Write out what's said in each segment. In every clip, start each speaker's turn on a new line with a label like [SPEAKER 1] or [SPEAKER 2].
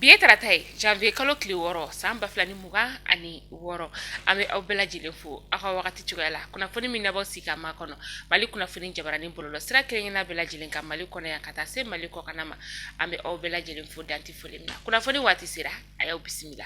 [SPEAKER 1] Biye tarata ye janvier kalo tile wɔɔrɔ san 2020 ani wɔɔrɔ an bɛ aw bɛɛ lajɛlen fo aw ka wagati cogoya la kunnafoni min nabɔ sigi ka ma kɔnɔ Mali kunnafoni jabaranin bɔlɔlɔ sira kelen-kelenna bɛɛ lajɛlen ka Mali kɔnɔ yan ka taa se Mali kɔkan ma an bɛ aw bɛɛ lajɛlen fo danti foli min na kunnafoni waati sera a y'aw bisimila.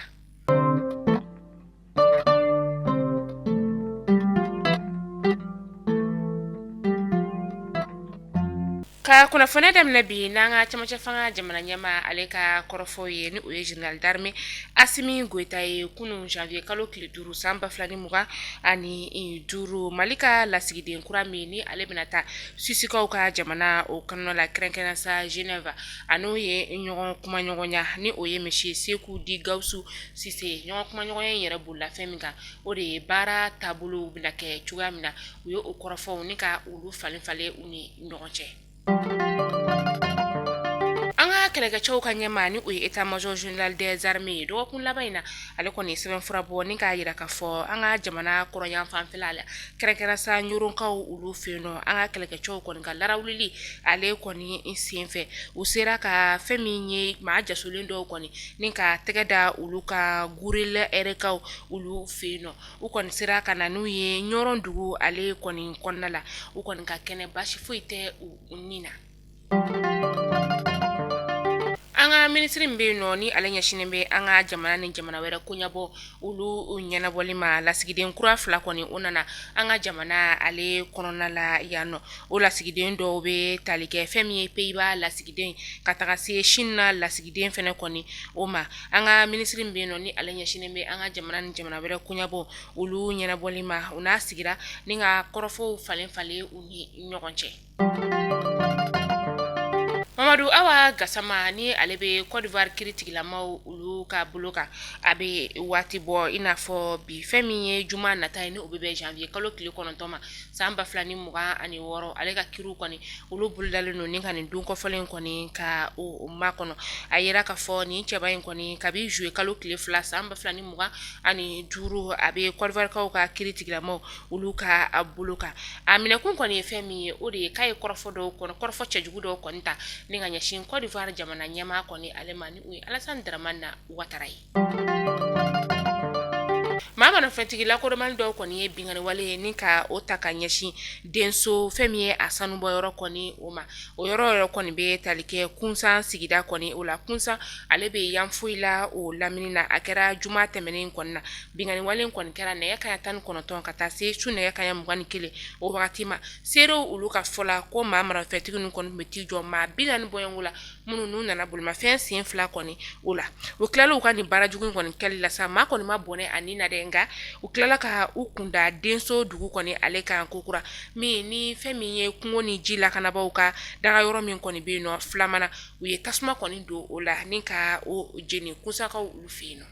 [SPEAKER 1] Ka kunnafoni daminɛ bi n'an ka cɛmancɛ fanga jamana ɲɛmaa ale ka kɔrɔfɔ ye ni o ye Général d'armée Asimi Goita ye kunun janvier kalo tile 5 san 2020 ani 5 Mali ka lasigiden kura min ni ale bɛna taa Suisikaw ka jamana o kɔnɔna la kɛrɛnkɛrɛnnen sa Genève an'o ye ɲɔgɔn kuma ɲɔgɔnya ni o ye Monsieur Seku di Gawusu Sise ɲɔgɔn kuma ɲɔgɔnya in yɛrɛ bolila fɛn min kan o de ye baara taabolo bɛna kɛ cogoya min na u ye o kɔrɔfɔw ni ka olu falen falen u ni ɲɔgɔn cɛ. An ka kɛlɛkɛcɛw ka ɲɛmaa ni o ye état-major général des armées dɔgɔkun laban in na ale kɔni sɛbɛnfura bɔ ni k'a yira k'a fɔ an ka jamana kɔrɔyan fanfɛla la kɛrɛnkɛrɛnnen sa ɲoronkaw olu fɛ yen nɔ an ka kɛlɛkɛcɛw kɔni ka larawulili ale kɔni senfɛ u sera ka fɛn min ye maa jasolen dɔw kɔni ni ka tɛgɛ da olu ka gurela erekaw olu fɛ yen nɔ u kɔni sera ka na n'u ye ɲɔrɔn dugu ale kɔni kɔnɔna la u kɔni ka kɛnɛ basi foyi tɛ u ni na. An ka ministre min bɛ yen nɔ ni ale ɲɛsinen bɛ an ka jamana ni jamana wɛrɛ ko ɲɛbɔ olu ɲɛnabɔli ma lasigiden kura fila kɔni o nana an ka jamana ale kɔnɔna la yan nɔ o lasigiden dɔw bɛ tali kɛ fɛn min ye Pays-Bas lasigiden ka taga se Chine na lasigiden fɛnɛ kɔni o ma an ka ministre min bɛ yen nɔ ni ale ɲɛsinen bɛ an ka jamana ni jamana wɛrɛ ko ɲɛbɔ olu ɲɛnabɔli ma u n'a sigira ni ka kɔrɔfɔw falen falen u ni ɲɔgɔn cɛ. Mamadu Awa Gassama ni ale bɛ Côte d'Ivoire kiritigilamaw olu ka bolo kan a bɛ waati bɔ i n'a fɔ bi fɛn min ye juma nata ye ni o bɛ bɛn janvier kalo tile 9 ma san 2026 ale ka kiriw kɔni olu bolodalen don ni ka nin don kɔfɔlen kɔni ka o makɔnɔ a yira k'a fɔ nin cɛba in kɔni kabi juillet kalo tile 2 san 2025 a bɛ Côte d'Ivoire kaw ka kiritigilamaw olu ka bolo kan a minɛkun kɔni ye fɛn min ye o de ye k'a ye kɔrɔfɔ dɔw kɔnɔ kɔrɔfɔ cɛjugu dɔw kɔni ta ni ka ɲɛsin Côte d'Ivoire jamana ɲɛmaa kɔni ale ma ni o ye Alassane Dramane Ouattara ye. maa mana fɛntigi lakodɔnbali dɔw kɔni ye bingani wale ye ni ka o ta ka ɲɛsin denso fɛn min ye a sanubɔ yɔrɔ kɔni o ma o yɔrɔ kɔni bɛ tali kɛ kunsan sigida kɔni o la kunsan ale bɛ yan foyi la o lamini na a kɛra juma tɛmɛnen kɔni na bingani wale kɔni kɛra nɛgɛ kanɲɛ 19 ka taa se su nɛgɛ kanɲɛ 21 o wagati ma seerew olu ka fɔla ko maa mana fɛntigi ninnu kɔni bɛ t'i jɔ maa 40 bɔɲɔgɔnko la minnu n'u nana bolimafɛn sen fila kɔni o la u tilala u ka nin baarajugu kɔni kɛli la sa maa kɔni ma bɔnɛ ani na dɛ nka u tilala ka u kunda denso dugu kɔni ale kan kokura min ni fɛn min ye kungo ni ji lakanabaw ka daga yɔrɔ min kɔni bɛ yen nɔ filamana u ye tasuma kɔni don o la ni ka o jeni kusakaw olu fɛ yen nɔ.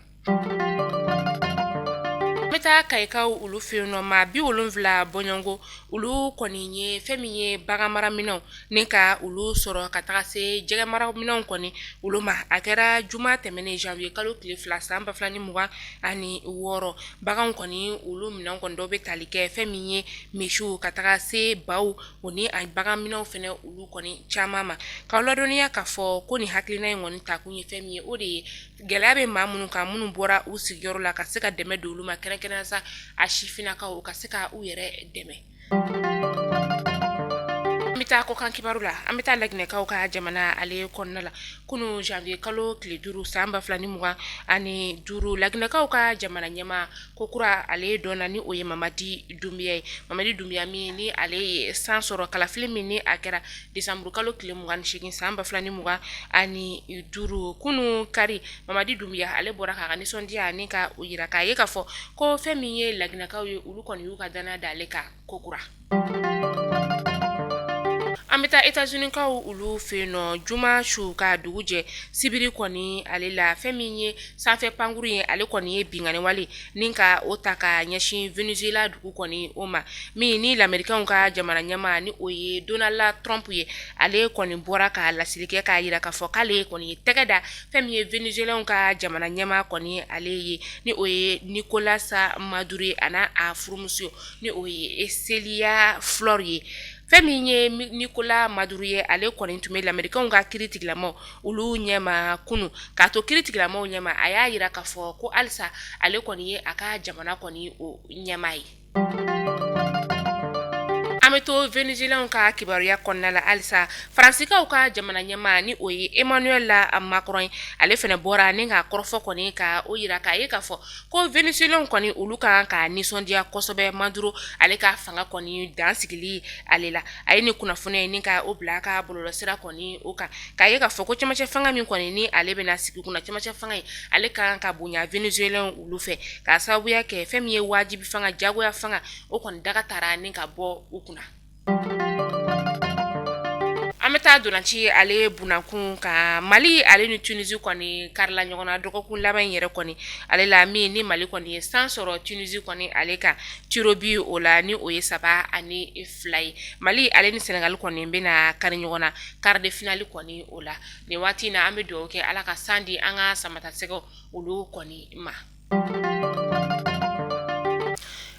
[SPEAKER 1] Meta kayikaw ulu fe no ma 70 bɔɲɔngo ulu kɔni ye fɛn min ye bagan mara minɛnw ni ka ulu sɔrɔ ka taga se jɛgɛ mara minɛnw kɔni ulu ma a kɛra juma tɛmɛnen janvier kalo tile 2 san 2026 bagan kɔni ulu minɛnw kɔni dɔw bɛ tali kɛ fɛn min ye misiw ka taga se baw o ni a bagan minɛnw fɛnɛ ulu kɔni caman ma ka ladɔnniya k'a fɔ ko ni hakilina in kɔni ta kun ye fɛn min ye o de ye gɛlɛya bɛ maa minnu kan minnu bɔra u sigiyɔrɔ la ka se ka dɛmɛ don olu ma kɛrɛnkɛrɛnnenya sa a sifinnakaw ka se ka u yɛrɛ dɛmɛ. An bɛ taa kɔkan kibaru la an bɛ taa Laginɛkaw ka jamana ale kɔnɔna la kunun janvier kalo tile 5 san 2025 Laginɛkaw ka jamana ɲɛmaa ko kura ale dɔnna ni o ye Mamadi Doumbia ye Mamadi Doumbia min ni ale ye san sɔrɔ kalafili min ni a kɛra décembre kalo tile 28 san 2025 kunun kari Mamadi Doumbia ale bɔra k'a ka nisɔndiya ni ka o yira k'a ye k'a fɔ ko fɛn min ye Laginɛkaw ye olu kɔni y'u ka danaya da ale kan ko kura. An bɛ taa États-Unis kaw ulu fɛ yen nɔ juma su ka dugu jɛ sibiri kɔni ale la fɛn min ye sanfɛ pankuru ye ale kɔni ye bingani wale ni ka o ta ka ɲɛsin Venezuela dugu kɔni o ma min ni lamɛrikɛnw ka jamana ɲɛmaa ni o ye Donald Trump ye ale kɔni bɔra ka lasili kɛ k'a yira k'a fɔ k'ale kɔni ye tɛgɛ da fɛn min ye Venezuelans ka jamana ɲɛmaa kɔni ale ye ni o ye Nicolas Maduro a n'a furumuso ni o ye Celia Flores ye fɛn min ye Nicolas Maduro ye ale kɔni tun bɛ lamɛnnikɛnw ka kiiri tigilamaw olu ɲɛma kunu k'a to kiiri tigilamaw ɲɛma a y'a yira k'a fɔ ko halisa ale kɔni ye a ka jamana kɔni o ɲɛma ye. An bɛ to Venezuelans ka kibaruya kɔnɔna la halisa Faransikaw ka jamana ɲɛmaa ni o ye Emmanuel Macron ale fɛnɛ bɔra ni ka kɔrɔfɔ kɔni ka o yira k'a ye k'a fɔ ko Venezuelans kɔni olu kan ka nisɔndiya kosɛbɛ Maduro ale ka fanga kɔni dansigili ale la a ye ni kunnafoni ye ni ka o bila ka bɔlɔlɔsira kɔni o kan k'a ye k'a fɔ ko cɛmancɛ fanga min kɔni ni ale bɛna sigi kunna cɛmancɛ fanga in ale kan ka bonya Venezuelans olu fɛ k'a sababuya kɛ fɛn min ye wajibi fanga jagoya fanga o kɔni daga taara ni ka bɔ u kunna. An bɛ taa dolanci ale bunakun ka Mali ale ni Tunisie kɔni karila ɲɔgɔn na dɔgɔkun laban in yɛrɛ kɔni ale la min ni Mali kɔni ye san sɔrɔ Tunisie kɔni ale ka tiro bi o la ni o ye 3-2 ye Mali ale ni Senegal kɔni bɛna kari ɲɔgɔn na quart de finale kɔni o la nin waati na an bɛ dugawu kɛ Ala ka san di an ka samatasɛgɛw olu kɔni ma.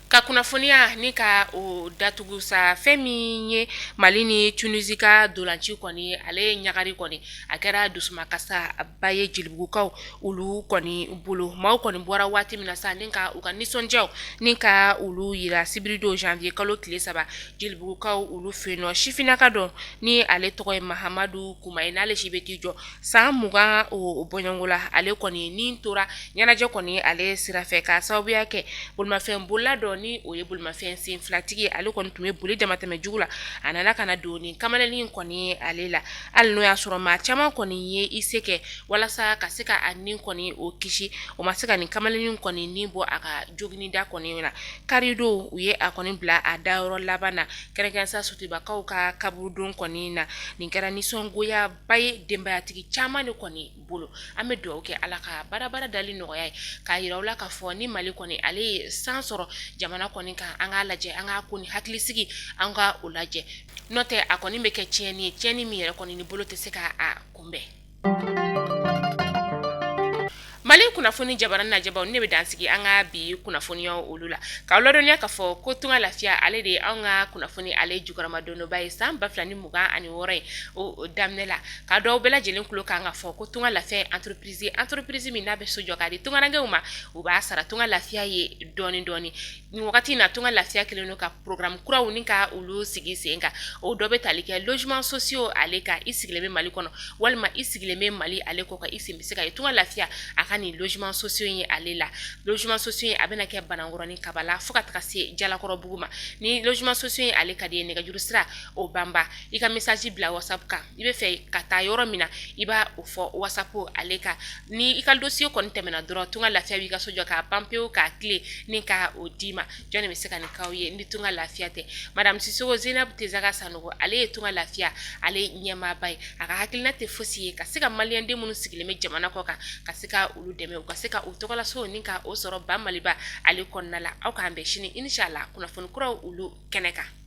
[SPEAKER 1] Ka kunnafoniya ni ka o datugu sa fɛn min ye Mali ni Tunisie ka dolanci kɔni ale ɲagari kɔni a kɛra dusumakasa ba ye jelibugukaw olu kɔni bolo maaw kɔni bɔra waati min na sa ni ka u ka nisɔndiyaw ni ka olu yira sibirido janvier kalo tile 3 jelibugukaw olu fenɔ sifinaka dɔ ni ale tɔgɔ ye Mahamadu Kumaye n'ale si bɛ t'i jɔ san 20 o bɔɲɔngo la ale kɔni ni tora ɲɛnajɛ kɔni ale sira fɛ ka sababuya kɛ bolimafɛn bolila dɔ ni o ye bolimafɛn sen filatigi ye ale kɔni tun bɛ boli damatɛmɛ jugu la a nana ka na don ni kamalennin kɔni ale la hali n'o y'a sɔrɔ maa caman kɔni ye i se kɛ walasa ka se ka a nin kɔni o kisi o ma se ka nin kamalennin kɔni nin bɔ a ka jogini da kɔni na karido u ye a kɔni bila a dayɔrɔ laban na kɛrɛnkɛrɛnsa sutubakaw ka kaburudon kɔni na nin kɛra nisɔngoya ba ye denbayatigi caman de kɔni bolo an bɛ dugawu kɛ Ala ka barabara dali nɔgɔya ye k'a yira u la k'a fɔ ni Mali kɔni ale ye san sɔrɔ jamana kɔni kan an k'a lajɛ an k'a ko ni hakilisigi an ka o lajɛ n'o tɛ a kɔni bɛ kɛ tiɲɛni ye tiɲɛni min yɛrɛ kɔni ni bolo tɛ se ka a kunbɛn. Mali kunnafoni jabaranin najabaw ne bɛ dansigi an ka bi kunnafoniyaw olu la k'aw ladɔnniya k'a fɔ ko tunga lafiya ale de ye an ka kunnafoni ale jukɔrɔma dondoba ye san 2026 ye o daminɛ la k'a dɔw bɛɛ lajɛlen kulo kan ka fɔ ko tunga lafiya entreprise min n'a bɛ so jɔ k'a di tungarankew ma u b'a sara tunga lafiya ye dɔɔni dɔɔni nin wagati in na tunga lafiya kelen don ka programme kuraw ni ka olu sigi sen kan o dɔ bɛ tali kɛ logement sociaux ale ka i sigilen bɛ Mali kɔnɔ walima i sigilen bɛ Mali ale kɔ ka i sen bɛ se ka ye tunga lafiya a ka ni logement sociaux ye ale la logement sociaux a bɛna kɛ Banankɔrɔ ni Kabala fo ka taga se Jalakɔrɔbugu ma ni logement sociaux ye ale ka di nɛgɛjuru sira o banba i ka message bila WhatsApp kan i bɛ fɛ ka taa yɔrɔ min na i b'a o fɔ WhatsApp ale kan ni i ka dossier kɔni tɛmɛna dɔrɔn tunga lafiya b'i ka so jɔ k'a ban pewu k'a tile ni ka o d'i ma jɔnni bɛ se ka nin k'aw ye ni tunga lafiya tɛ Madame Sisoko Zeinabu Tesaga Sanogo ale ye tunga lafiya ale ɲɛmaaba ye a ka hakilina tɛ fosi ye ka se ka maliyɛnden minnu sigilen bɛ jamana kɔ kan ka se ka olu dɛmɛ u ka se ka u tɔgɔlaso ni ka o sɔrɔ ba Maliba ale kɔnɔna la aw k'an bɛn sini inshallah kunnafoni kuraw olu kɛnɛ kan.